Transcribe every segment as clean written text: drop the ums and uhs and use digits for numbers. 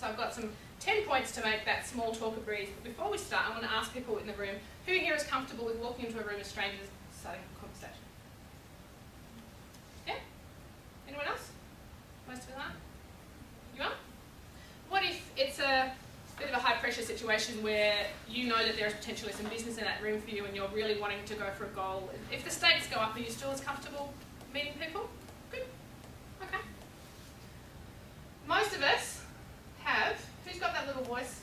So I've got some 10 points to make that small talk a breeze. But before we start, I want to ask people in the room, who here is comfortable with walking into a room of strangers starting a conversation? Yeah? Anyone else? Most of you aren't? You are? What if it's a bit of a high pressure situation where you know that there is potentially some business in that room for you and you're really wanting to go for a goal? If the stakes go up, are you still as comfortable meeting people? Good. Okay. Most of us have, who's got that little voice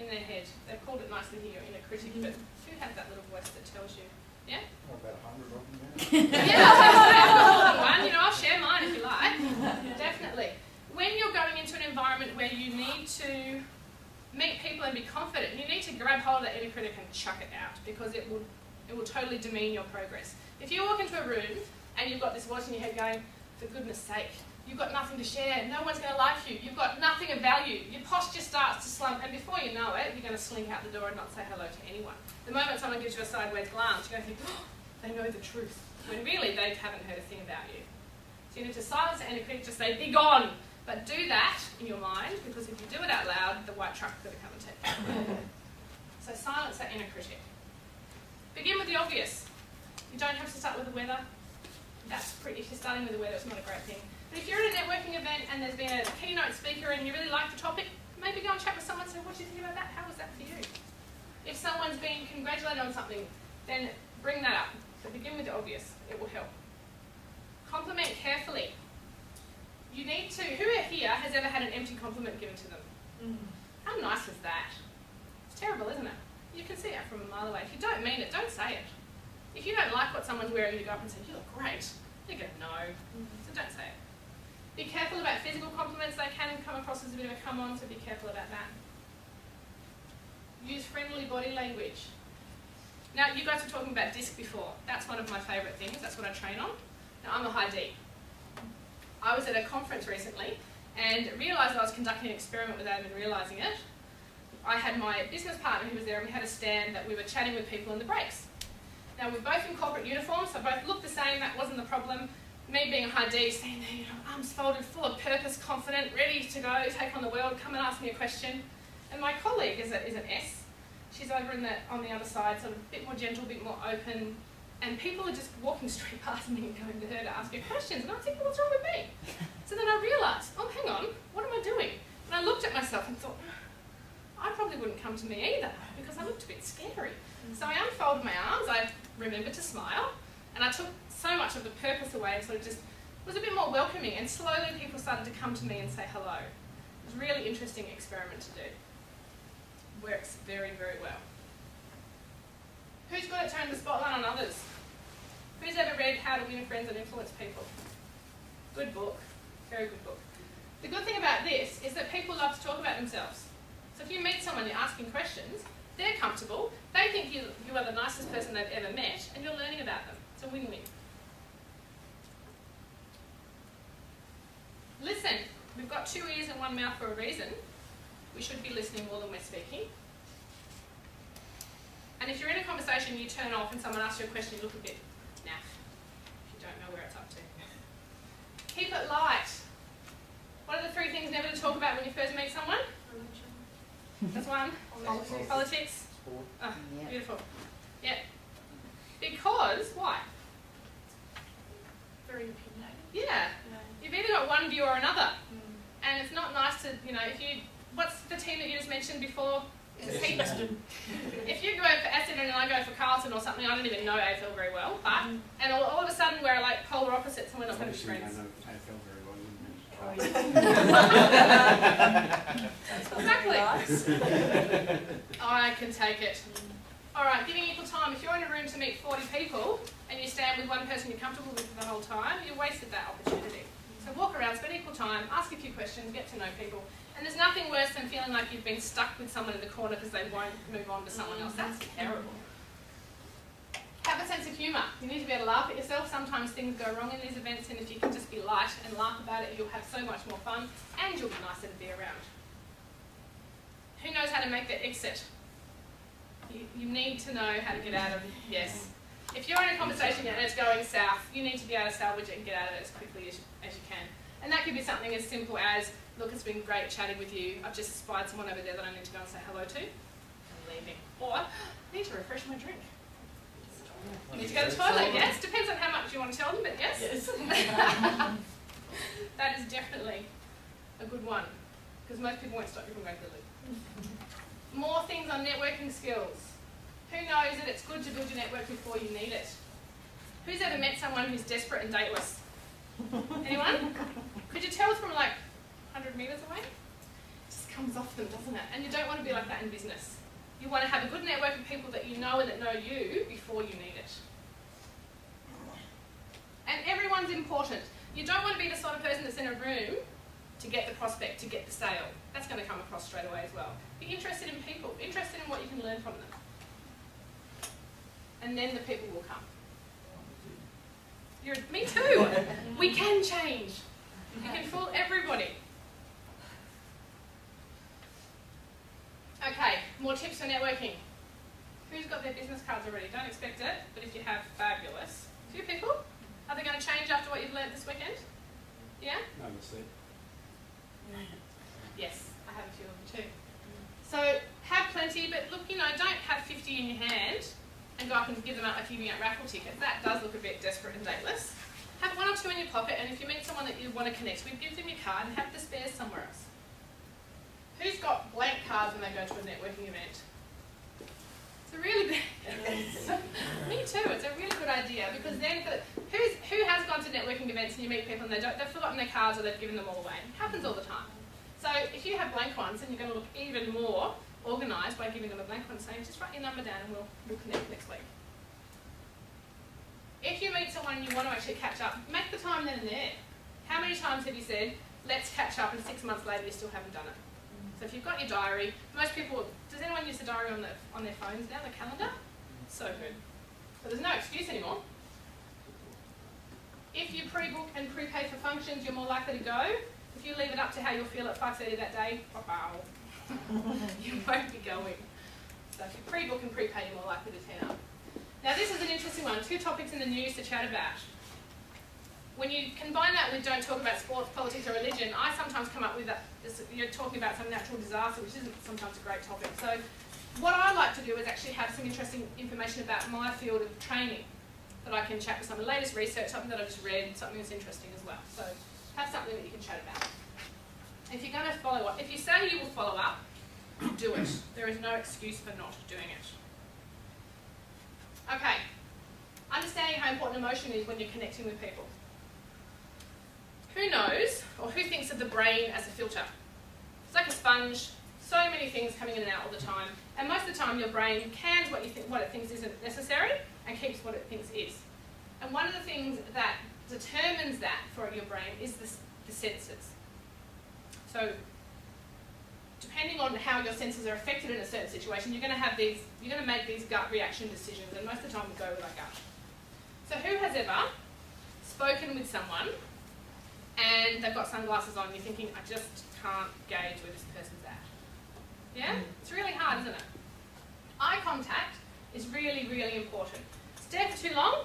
in their head? They've called it nicely here, inner critic, but who has that little voice that tells you? Yeah? Oh, about 100 of them now. Yeah, I'll say one. You know, I'll share mine if you like. Definitely. When you're going into an environment where you need to meet people and be confident, you need to grab hold of that inner critic and chuck it out, because it will totally demean your progress. If you walk into a room and you've got this voice in your head going, for goodness sake, you've got nothing to share, no one's going to like you, you've got nothing of value, your posture starts to slump, and before you know it, you're going to slink out the door and not say hello to anyone. The moment someone gives you a sideways glance, you're going to think, oh, they know the truth, when really they haven't heard a thing about you. So you need to silence the inner critic, just say, be gone! But do that in your mind, because if you do it out loud, the white truck's going to come and take you. So silence that inner critic. Begin with the obvious. You don't have to start with the weather. That's pretty, if you're starting with the weather, it's not a great thing. But if you're at a networking event and there's been a keynote speaker and you really like the topic, maybe go and chat with someone and say, what do you think about that? How was that for you? If someone's been congratulated on something, then bring that up. So begin with the obvious. It will help. Compliment carefully. You need to, who here has ever had an empty compliment given to them? How nice is that? It's terrible, isn't it? You can see it from a mile away. If you don't mean it, don't say it. If you don't like what someone's wearing, you go up and say, you look great. They're going to know. So don't say it. Be careful about physical compliments. They can come across as a bit of a come on, so be careful about that. Use friendly body language. Now, you guys were talking about DISC before. That's one of my favourite things. That's what I train on. Now, I'm a high D. I was at a conference recently and realised I was conducting an experiment without even realising it. I had my business partner who was there, and we had a stand that we were chatting with people in the breaks. Now, we're both in corporate uniforms, so both looked the same. That wasn't the problem. Me being a high D, standing there, you know, arms folded, full of purpose, confident, ready to go, take on the world, come and ask me a question. And my colleague is an S. She's over on the other side, sort of a bit more gentle, a bit more open. And people are just walking straight past me and going to her to ask her questions. And I'm thinking, what's wrong with me? So then I realised, oh, hang on, what am I doing? And I looked at myself and thought, I probably wouldn't come to me either, because I looked a bit scary. So I unfolded my arms, I remembered to smile, and I took so much of the purpose away and sort of just was a bit more welcoming, and slowly people started to come to me and say hello. It was a really interesting experiment to do. Works very, very well. Who's good at turning the spotlight on others? Who's ever read How to Win Friends and Influence People? Good book. Very good book. The good thing about this is that people love to talk about themselves. So if you meet someone, you're asking questions, they're comfortable, they think you are the nicest person they've ever met, and you're learning about them. It's a win-win. Listen. We've got 2 ears and 1 mouth for a reason. We should be listening more than we're speaking. And if you're in a conversation, you turn off and someone asks you a question, you look a bit naff if you don't know where it's up to. Keep it light. What are the 3 things never to talk about when you first meet someone? Religion. That's one. Politics. Sport. Oh, beautiful. Yeah. Because, why? Very opinionated. Yeah. You've either got one view or another. And it's not nice to, you know, if you, what's the team that you just mentioned before? Essendon. If you go for Essendon and I go for Carlton or something, I don't even know AFL very well, but, and all of a sudden we're like polar opposites and we're not going to be friends. I don't know AFL very well, Exactly. I can take it. Alright, giving equal time. If you're in a room to meet 40 people and you stand with one person you're comfortable with the whole time, you wasted that opportunity. So walk around, spend equal time, ask a few questions, get to know people. And there's nothing worse than feeling like you've been stuck with someone in the corner because they won't move on to someone else. That's terrible. Have a sense of humour. You need to be able to laugh at yourself. Sometimes things go wrong in these events, and if you can just be light and laugh about it, you'll have so much more fun and you'll be nicer to be around. Who knows how to make that exit? You need to know how to get out of it. Yes. If you're in a conversation and it's going south, you need to be able to salvage it and get out of it as quickly as you can. And that could be something as simple as look, it's been great chatting with you. I've just spied someone over there that I need to go and say hello to. I'm leaving. Or, I need to refresh my drink. You need to go to the toilet, yes. Depends on how much you want to tell them, but yes. That is definitely a good one, because most people won't stop you from going to the loo. More things on networking skills. Who knows that it's good to build your network before you need it? Who's ever met someone who's desperate and dateless? Anyone? Could you tell from like 100 metres away? It just comes off them, doesn't it? And you don't want to be like that in business. You want to have a good network of people that you know and that know you before you need it. And everyone's important. You don't want to be the sort of person that's in a room to get the prospect, to get the sale. That's going to come across straight away as well. Be interested in people, interested in what you can learn from them. And then the people will come. Me too. We can change. You can fool everybody. Okay, more tips for networking. Who's got their business cards already? Don't expect it, but if you have, fabulous. A few people? Are they going to change after what you've learnt this weekend? Yeah? No, we'll see. Yes, I have a few of them too. So have plenty, but look, you know, don't have 50 in your hand and go up and give them out like giving out raffle tickets. That does look a bit desperate and dateless. Have 1 or 2 in your pocket, and if you meet someone that you want to connect with, give them your card and have the spares somewhere else. Who's got blank cards when they go to a networking event? It's a really big... Me too, it's a really good idea, because then who has gone to networking events and you meet people and they've forgotten their cards or they've given them all away? It happens all the time. So if you have blank ones, then you're going to look even more organised by giving them a blank one, saying just write your number down and we'll connect next week. If you meet someone and you want to actually catch up, make the time then and there. How many times have you said, let's catch up, and 6 months later you still haven't done it? So if you've got your diary, most people, does anyone use the diary on their phones now, the calendar? So good. But there's no excuse anymore. If you pre-book and prepay for functions, you're more likely to go. If you leave it up to how you'll feel at 5:30 that day, you won't be going. So if you pre-book and prepay, you're more likely to turn up. Now this is an interesting one. 2 topics in the news to chat about. When you combine that with don't talk about sports, politics or religion, I sometimes come up with that, you're talking about some natural disaster, which isn't sometimes a great topic. So what I like to do is actually have some interesting information about my field of training that I can chat with some of the latest research, something that I've just read, something that's interesting as well. So have something that you can chat about. If you're going to follow up, if you say you will follow up, do it. There is no excuse for not doing it. Okay, understanding how important emotion is when you're connecting with people. Who knows, or who thinks of the brain as a filter? It's like a sponge, so many things coming in and out all the time, and most of the time your brain cans what it thinks isn't necessary and keeps what it thinks is. And one of the things that determines that for your brain is the senses. So depending on how your senses are affected in a certain situation, you're going to make these gut reaction decisions, and most of the time we go with our gut. So who has ever spoken with someone and they've got sunglasses on and you're thinking, I just can't gauge where this person's at? Yeah? It's really hard, isn't it? Eye contact is really, really important. Stare for too long,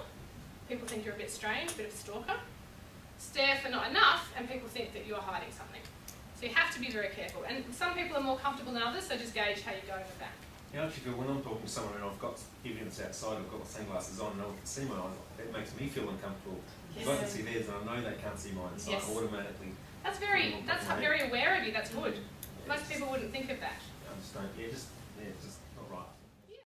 people think you're a bit strange, a bit of a stalker. Stare for not enough, and people think that you're hiding something. So you have to be very careful. And some people are more comfortable than others, so just gauge how you're going with that. Yeah, I actually feel when I'm talking to someone and I've got, even if it's outside, I've got my sunglasses on and I can see my eyes, it makes me feel uncomfortable. Because I can see theirs and I know they can't see mine, so I automatically... That's very aware of you, that's good. Most people wouldn't think of that. I just don't, yeah, just